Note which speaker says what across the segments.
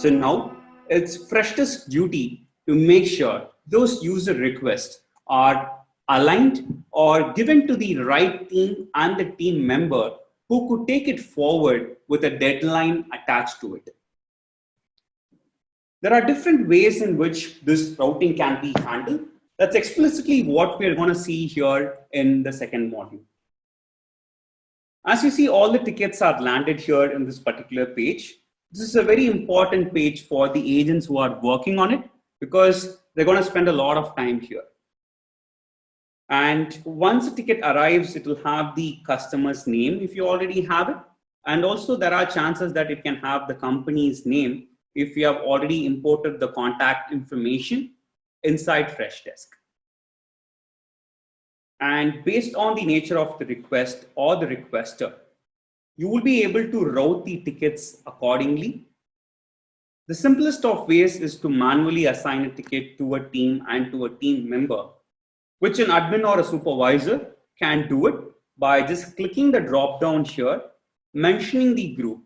Speaker 1: So now it's Freshdesk's duty to make sure those user requests are aligned or given to the right team and the team member who could take it forward with a deadline attached to it. There are different ways in which this routing can be handled. That's explicitly what we're going to see here in the second module. As you see, all the tickets are landed here in this particular page. This is a very important page for the agents who are working on it because they're going to spend a lot of time here. And once a ticket arrives, it will have the customer's name if you already have it. And also there are chances that it can have the company's name if you have already imported the contact information inside Freshdesk. And based on the nature of the request or the requester, you will be able to route the tickets accordingly. The simplest of ways is to manually assign a ticket to a team and to a team member, which an admin or a supervisor can do it by just clicking the drop down here, mentioning the group.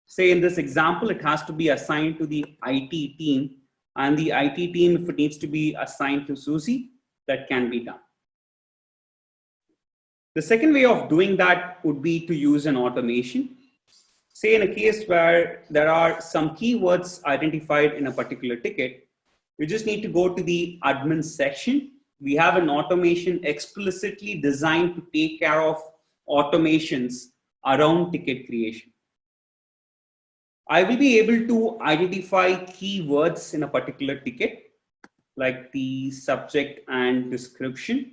Speaker 1: Say in this example, it has to be assigned to the IT team, and the IT team, if it needs to be assigned to Susie, that can be done. The second way of doing that would be to use an automation. Say in a case where there are some keywords identified in a particular ticket, you just need to go to the admin section. We have an automation explicitly designed to take care of automations around ticket creation. I will be able to identify keywords in a particular ticket, like the subject and description.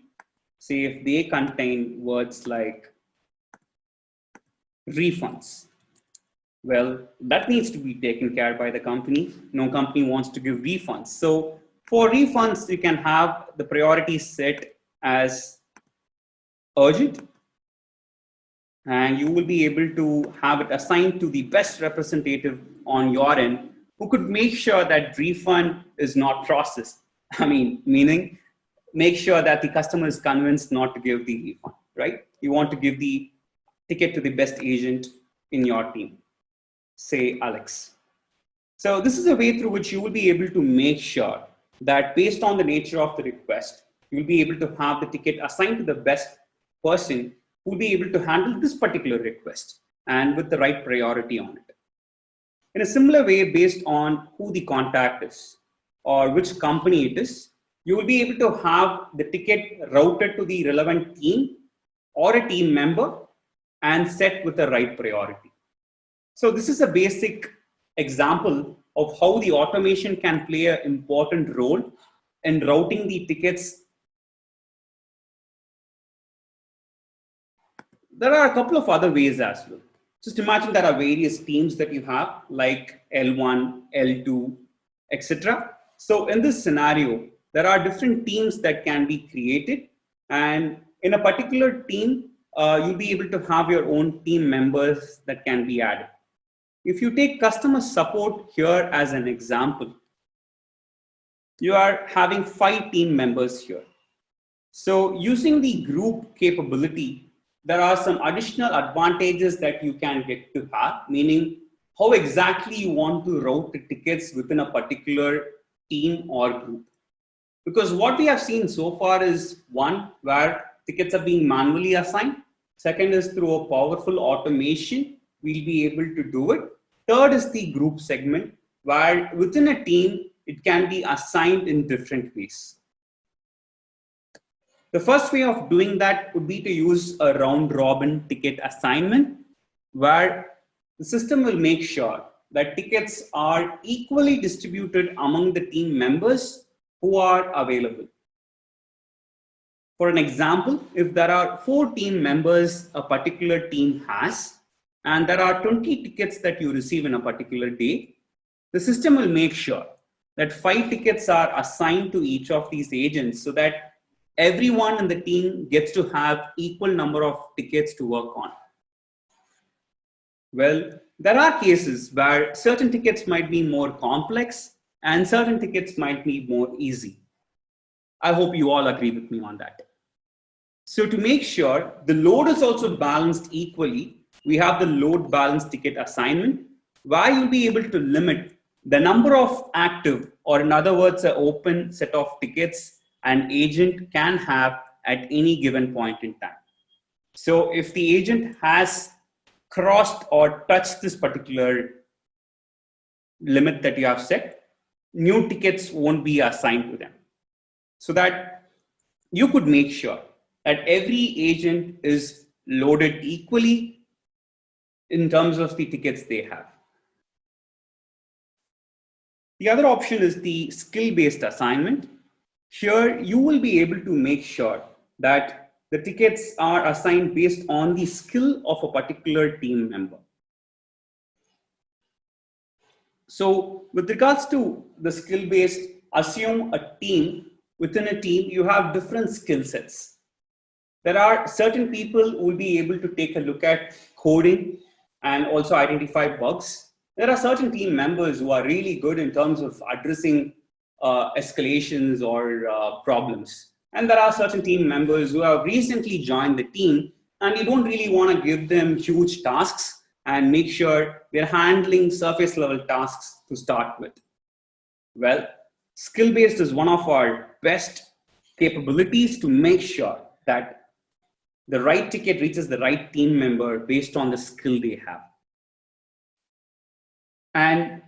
Speaker 1: Say if they contain words like refunds, well, that needs to be taken care by the company. No company wants to give refunds. So for refunds, you can have the priority set as urgent, and you will be able to have it assigned to the best representative on your end who could make sure that refund is not processed. Meaning make sure that the customer is convinced not to give the refund, right? You want to give the ticket to the best agent in your team, say Alex. So this is a way through which you will be able to make sure that based on the nature of the request, you'll be able to have the ticket assigned to the best person who will be able to handle this particular request and with the right priority on it. In a similar way, based on who the contact is or which company it is, you will be able to have the ticket routed to the relevant team or a team member and set with the right priority. So this is a basic example of how the automation can play an important role in routing the tickets. There are a couple of other ways as well. Just imagine there are various teams that you have like L1, L2, etc. So in this scenario, there are different teams that can be created, and in a particular team, you'll be able to have your own team members that can be added. If you take customer support here as an example, you are having 5 team members here. So using the group capability, there are some additional advantages that you can get to have, meaning how exactly you want to route the tickets within a particular team or group. Because what we have seen so far is one, where tickets are being manually assigned. Second is through a powerful automation, we'll be able to do it. Third is the group segment, where within a team, it can be assigned in different ways. The first way of doing that would be to use a round robin ticket assignment, where the system will make sure that tickets are equally distributed among the team members who are available. For an example, if there are 4 team members a particular team has, and there are 20 tickets that you receive in a particular day, the system will make sure that 5 tickets are assigned to each of these agents so that everyone in the team gets to have equal number of tickets to work on. Well, there are cases where certain tickets might be more complex and certain tickets might be more easy. I hope you all agree with me on that. So to make sure the load is also balanced equally, we have the load balanced ticket assignment, where you'll be able to limit the number of active, or in other words, an open set of tickets an agent can have at any given point in time. So if the agent has crossed or touched this particular limit that you have set, new tickets won't be assigned to them. So that you could make sure that every agent is loaded equally in terms of the tickets they have. The other option is the skill-based assignment. Here, you will be able to make sure that the tickets are assigned based on the skill of a particular team member. So with regards to the skill-based, assume a team. Within a team, you have different skill sets. There are certain people who will be able to take a look at coding and also identify bugs. There are certain team members who are really good in terms of addressing escalations or problems. And there are certain team members who have recently joined the team, and you don't really want to give them huge tasks and make sure they're handling surface level tasks to start with. Well, skill-based is one of our best capabilities to make sure that the right ticket reaches the right team member based on the skill they have. And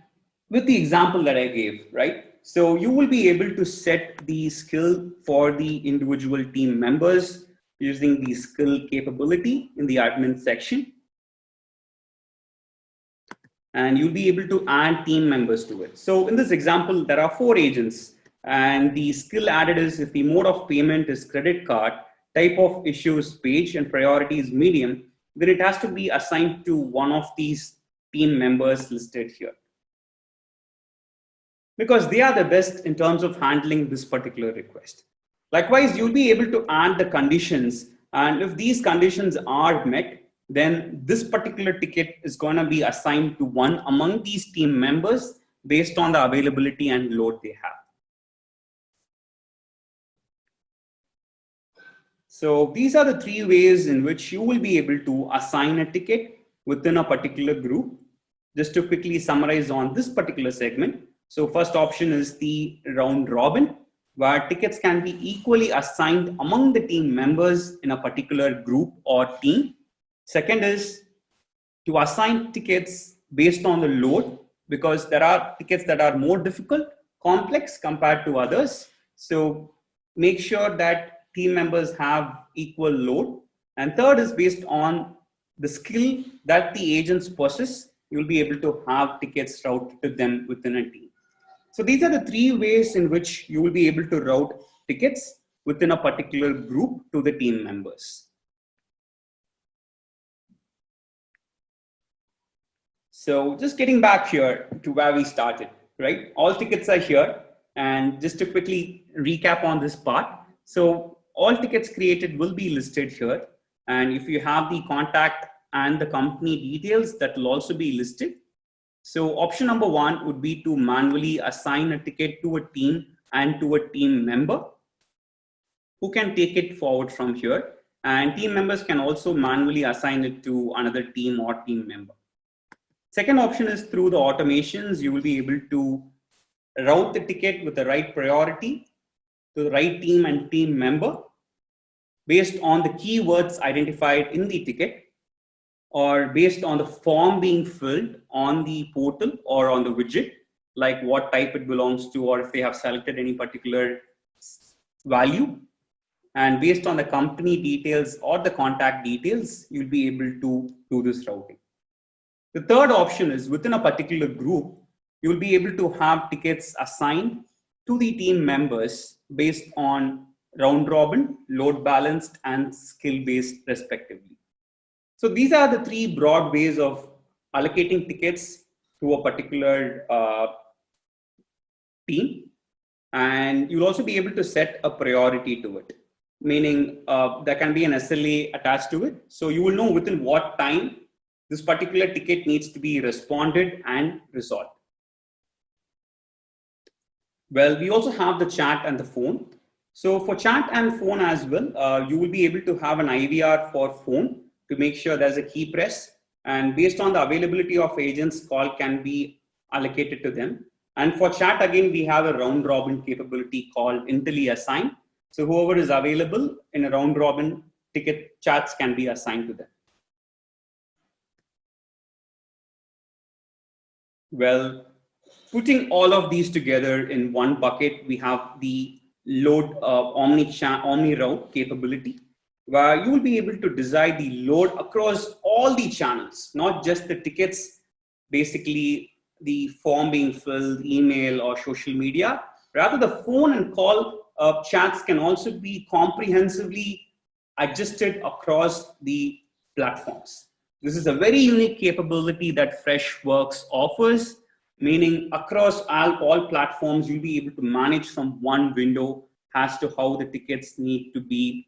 Speaker 1: with the example that I gave, right? So you will be able to set the skill for the individual team members using the skill capability in the admin section. And you'll be able to add team members to it. So in this example, there are 4 agents, and the skill added is if the mode of payment is credit card, type of issue is page, and priority is medium, then it has to be assigned to one of these team members listed here, because they are the best in terms of handling this particular request. Likewise, you'll be able to add the conditions, and if these conditions are met, then this particular ticket is going to be assigned to one among these team members based on the availability and load they have. So these are the 3 ways in which you will be able to assign a ticket within a particular group. Just to quickly summarize on this particular segment. So first option is the round robin, where tickets can be equally assigned among the team members in a particular group or team. Second is to assign tickets based on the load, because there are tickets that are more difficult, complex compared to others. So make sure that team members have equal load. And third is based on the skill that the agents possess. You'll be able to have tickets routed to them within a team. So these are the 3 ways in which you will be able to route tickets within a particular group to the team members. So just getting back here to where we started, right? All tickets are here. And just to quickly recap on this part. So all tickets created will be listed here. And if you have the contact and the company details, that will also be listed. So option number 1 would be to manually assign a ticket to a team and to a team member who can take it forward from here. And team members can also manually assign it to another team or team member. Second option is through the automations, you will be able to route the ticket with the right priority to the right team and team member based on the keywords identified in the ticket, or based on the form being filled on the portal or on the widget, like what type it belongs to, or if they have selected any particular value. And based on the company details or the contact details, you'll be able to do this routing. The third option is within a particular group, you'll be able to have tickets assigned to the team members based on round robin, load balanced, and skill based respectively. So these are the 3 broad ways of allocating tickets to a particular team. And you'll also be able to set a priority to it, meaning there can be an SLA attached to it. So you will know within what time this particular ticket needs to be responded and resolved. Well, we also have the chat and the phone. So for chat and phone as well, you will be able to have an IVR for phone to make sure there's a key press, and based on the availability of agents, call can be allocated to them. And for chat, again, we have a round robin capability called Intally Assign. So whoever is available in a round robin ticket, chats can be assigned to them. Well, putting all of these together in one bucket, we have the load omni route capability, where you will be able to decide the load across all the channels, not just the tickets, basically the form being filled, email or social media. Rather, the phone and call chats can also be comprehensively adjusted across the platforms. This is a very unique capability that Freshworks offers, meaning across all platforms, you'll be able to manage from one window as to how the tickets need to be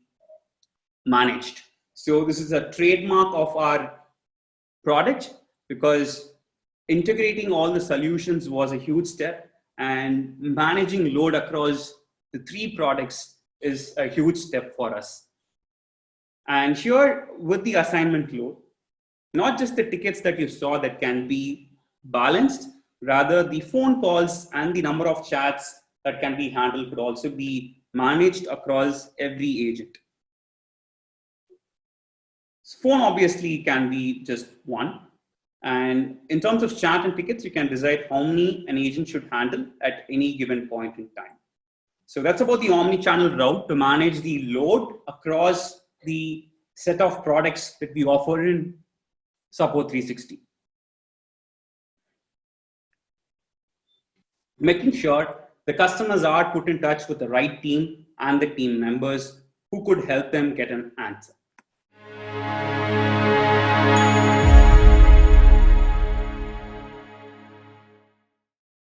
Speaker 1: managed. So this is a trademark of our product, because integrating all the solutions was a huge step, and managing load across the 3 products is a huge step for us. And here with the assignment load, not just the tickets that you saw that can be balanced, rather the phone calls and the number of chats that can be handled could also be managed across every agent. Phone obviously can be just one. And in terms of chat and tickets, you can decide how many an agent should handle at any given point in time. So that's about the omni-channel route to manage the load across the set of products that we offer in Support 360. Making sure the customers are put in touch with the right team and the team members who could help them get an answer.